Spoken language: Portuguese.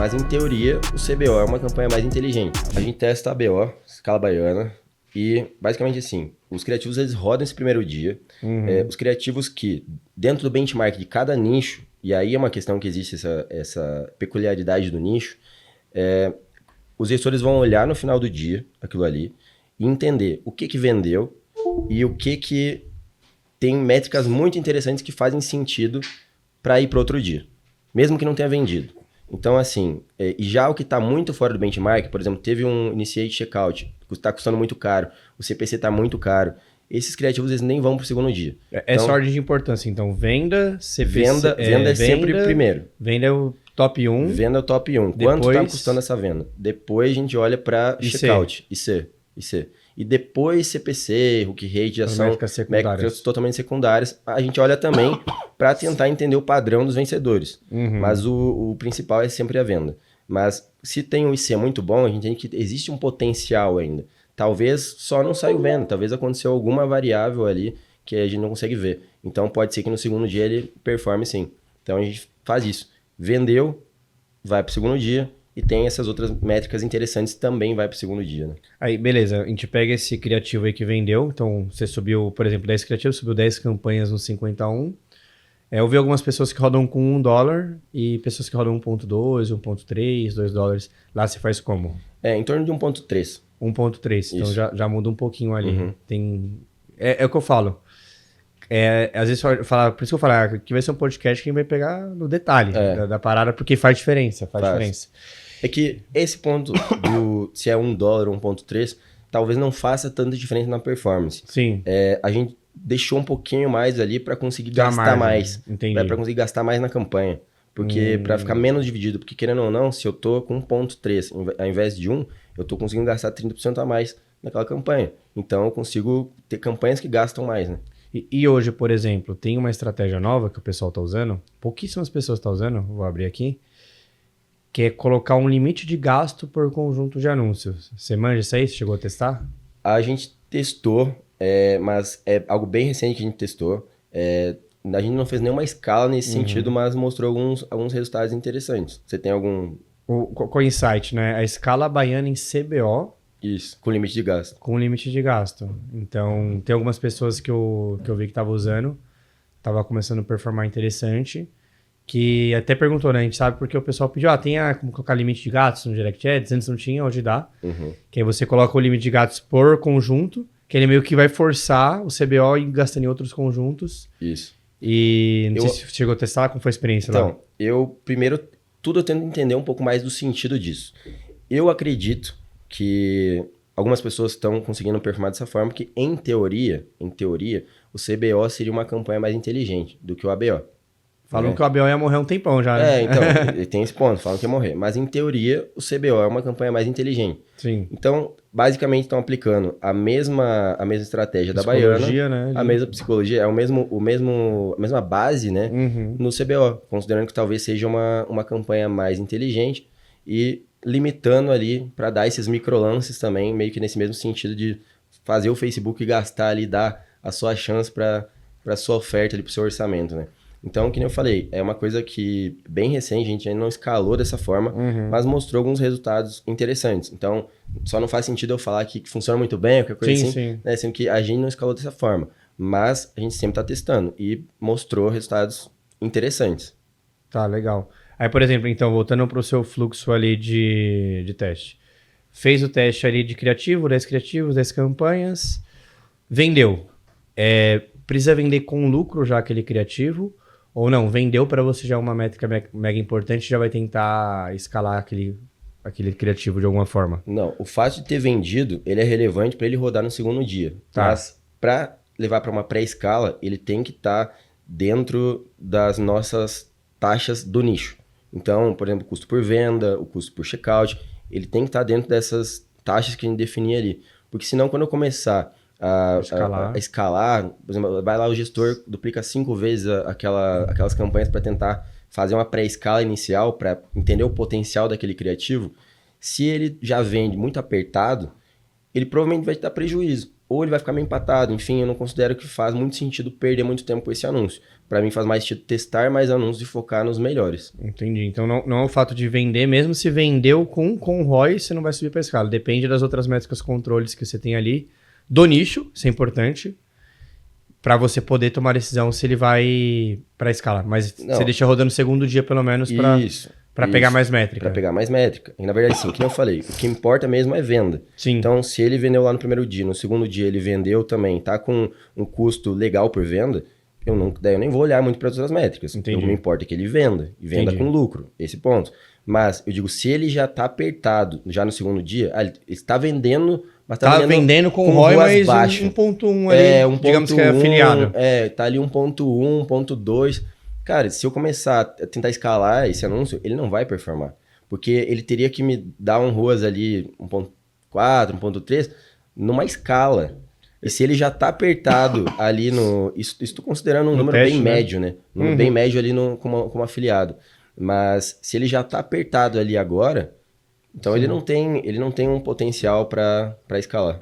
Mas em teoria, o CBO é uma campanha mais inteligente. A gente testa a BO, escala baiana, e basicamente assim, os criativos eles rodam esse primeiro dia. Os criativos que, dentro do benchmark de cada nicho, e aí é uma questão que existe essa peculiaridade do nicho, os gestores vão olhar no final do dia, aquilo ali, e entender o que vendeu e o que tem métricas muito interessantes que fazem sentido para ir para outro dia, mesmo que não tenha vendido. Então, assim, e já o que está muito fora do benchmark, por exemplo, teve um Initiate Checkout, que está custando muito caro, o CPC está muito caro, esses criativos eles nem vão para o segundo dia. Essa ordem de importância, então, venda, CPC... Venda é sempre primeiro. Venda é o top 1. Venda é o top 1. Depois... Quanto está custando essa venda? Depois a gente olha para checkout, IC. E depois CPC, hook rate, já são métricas totalmente secundárias. A gente olha também para tentar entender o padrão dos vencedores. Mas o principal é sempre a venda. Mas se tem um IC muito bom, a gente entende que existe um potencial ainda. Talvez só não saiu venda, talvez aconteceu alguma variável ali que a gente não consegue ver. Então pode ser que no segundo dia ele performe sim. Então a gente faz isso. Vendeu, vai para o segundo dia. E tem essas outras métricas interessantes também vai para o segundo dia, né? Aí, beleza. A gente pega esse criativo aí que vendeu. Então, você subiu, por exemplo, 10 criativos, subiu 10 campanhas no 51. Eu vi algumas pessoas que rodam com $1 e pessoas que rodam 1.2, 1.3, $2. Lá você faz como? Em torno de 1.3. 1.3. Então, já muda um pouquinho ali. É o que eu falo. Às vezes, por isso que eu falo, que vai ser um podcast que vai pegar no detalhe da parada, porque faz diferença. Faz diferença. É que esse ponto do se é $1 ou 1.3, talvez não faça tanta diferença na performance. Sim. A gente deixou um pouquinho mais ali para conseguir gastar mais. Entendi. Para conseguir gastar mais na campanha. Porque para ficar menos dividido. Porque querendo ou não, se eu tô com 1.3 ao invés de 1, eu tô conseguindo gastar 30% a mais naquela campanha. Então eu consigo ter campanhas que gastam mais, né? E hoje, por exemplo, tem uma estratégia nova que o pessoal está usando, pouquíssimas pessoas estão usando, vou abrir aqui, que é colocar um limite de gasto por conjunto de anúncios. Você manja isso aí? Você chegou a testar? A gente testou, mas é algo bem recente que a gente testou. A gente não fez nenhuma escala nesse sentido, mas mostrou alguns resultados interessantes. Você tem algum... Com o insight, né? A escala baiana em CBO. Isso, com limite de gasto. Com limite de gasto. Então, tem algumas pessoas que eu vi que estavam usando, estava começando a performar interessante, que até perguntou, né? A gente sabe porque o pessoal pediu, tem como colocar limite de gastos no Direct Ads? Antes não tinha, hoje dá. Que aí você coloca o limite de gastos por conjunto, que ele meio que vai forçar o CBO a ir gastando em outros conjuntos. Isso. E não sei se chegou a testar, como foi a experiência lá? Então, eu tento entender um pouco mais do sentido disso. Eu acredito que algumas pessoas estão conseguindo performar dessa forma, que em teoria, o CBO seria uma campanha mais inteligente do que o ABO. Falam que o ABO ia morrer um tempão já, né? Então, tem esse ponto, falam que ia morrer. Mas em teoria, o CBO é uma campanha mais inteligente. Sim. Então, basicamente, estão aplicando a mesma estratégia da Baiana, né? a mesma psicologia, a mesma base, né? No CBO, considerando que talvez seja uma campanha mais inteligente e limitando ali para dar esses microlances também, meio que nesse mesmo sentido de fazer o Facebook gastar ali, dar a sua chance para a sua oferta ali, para o seu orçamento, né? Então, que nem eu falei, é uma coisa que bem recente, a gente ainda não escalou dessa forma, mas mostrou alguns resultados interessantes. Então, só não faz sentido eu falar que funciona muito bem, qualquer coisa assim, né? Sendo que a gente não escalou dessa forma. Mas a gente sempre está testando e mostrou resultados interessantes. Tá, legal. Aí, por exemplo, então, voltando para o seu fluxo ali de teste. Fez o teste ali de criativo, 10 criativos, 10 campanhas, vendeu. Precisa vender com lucro já aquele criativo? Ou não, vendeu para você já é uma métrica mega importante, já vai tentar escalar aquele criativo de alguma forma? Não, o fato de ter vendido, ele é relevante para ele rodar no segundo dia. Tá. Mas para levar para uma pré-escala, ele tem que estar dentro das nossas taxas do nicho. Então, por exemplo, o custo por venda, o custo por checkout, ele tem que estar dentro dessas taxas que a gente definir ali. Porque senão, quando eu começar a escalar, por exemplo, vai lá o gestor, duplica 5 vezes aquelas campanhas para tentar fazer uma pré-escala inicial, para entender o potencial daquele criativo. Se ele já vende muito apertado, ele provavelmente vai te dar prejuízo. ou ele vai ficar meio empatado. Enfim, eu não considero que faz muito sentido perder muito tempo com esse anúncio. Para mim faz mais sentido testar mais anúncios e focar nos melhores. Entendi. Então não é o fato de vender, mesmo se vendeu com ROI, você não vai subir para escala. Depende das outras métricas, controles que você tem ali, do nicho, isso é importante, para você poder tomar a decisão se ele vai para escala. Mas você deixa rodando o segundo dia, pelo menos, para pegar mais métrica. Para pegar mais métrica. E na verdade, sim, como eu falei, o que importa mesmo é venda. Sim. Então, se ele vendeu lá no primeiro dia, no segundo dia ele vendeu também, tá com um custo legal por venda, daí eu nem vou olhar muito para outras métricas. Entendi. O que me importa é que ele venda, e venda com lucro, esse ponto. Mas eu digo, se ele já tá apertado já no segundo dia, ele está vendendo, mas tá vendendo com ROI, mas baixo. 1.1 ali, digamos que é afiliado. Tá ali 1.1, 1.2. Cara, se eu começar a tentar escalar esse anúncio, ele não vai performar. Porque ele teria que me dar um ROAS ali 1.4, 1.3 numa escala. E se ele já tá apertado ali no... Isso estou considerando um número bem médio, né? Um número bem médio ali como afiliado. Mas se ele já tá apertado ali agora, então ele não tem um potencial para escalar.